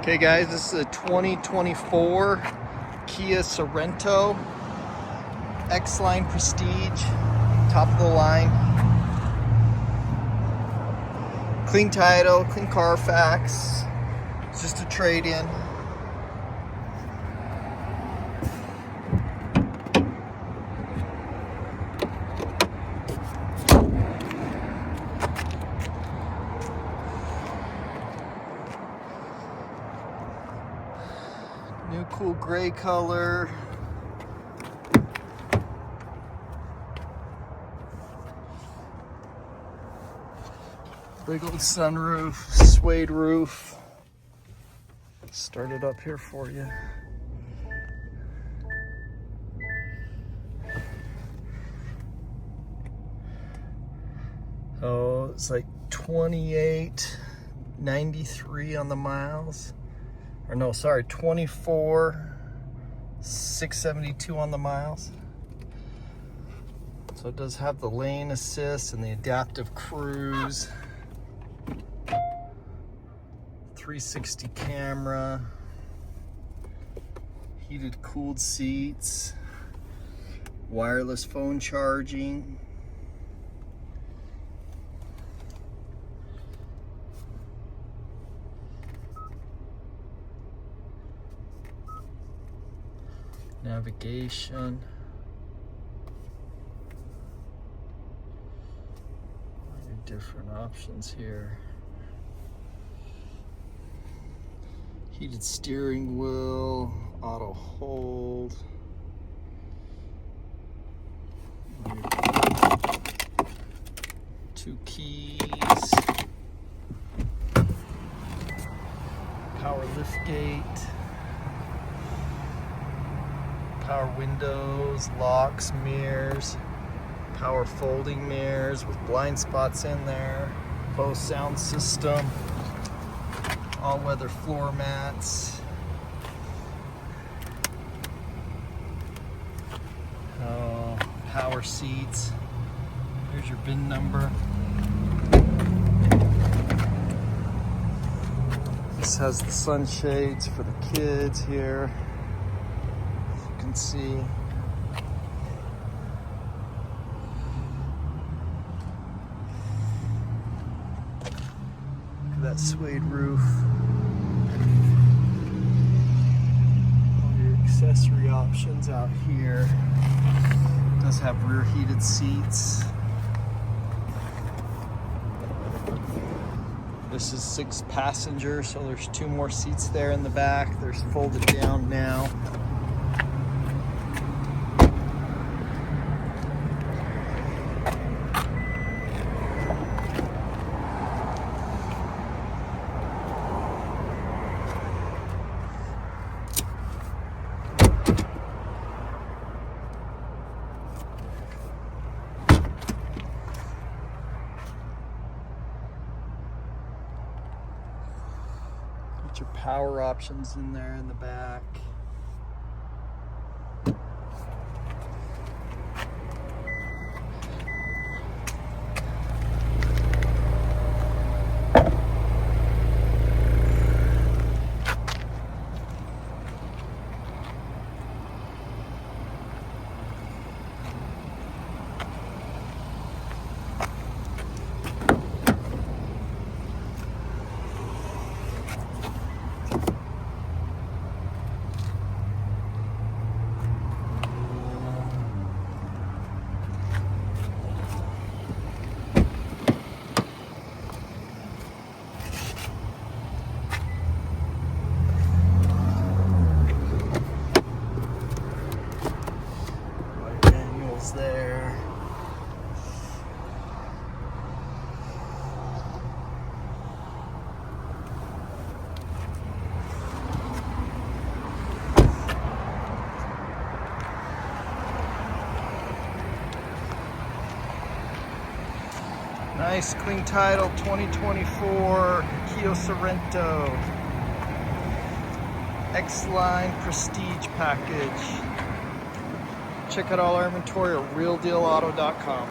Okay guys, this is a 2024 Kia Sorento X-Line Prestige, top of the line. Clean title, clean Carfax, it's just a trade-in. New cool gray color. Big old sunroof, suede roof. Start it up here for you. Oh, it's like 28.93 on the miles. Or no, sorry, 24,672 on the miles. So it does have the lane assist and the adaptive cruise. 360 camera. Heated cooled seats. Wireless phone charging. Navigation. Different options here. Heated steering wheel, auto hold. Two keys. Power lift gate. Power windows, locks, mirrors, power folding mirrors with blind spots in there, Bose sound system, all-weather floor mats, power seats. Here's your VIN number. This has the sunshades for the kids here. Can see that suede roof. All your accessory options out here. It does have rear heated seats. This is 6 passengers, so there's 2 more seats there in the back. They're folded down now. Get your power options in there in the back. There. Nice clean title 2024 Kia Sorento X-Line Prestige package. Check out all our inventory at realdealauto.com.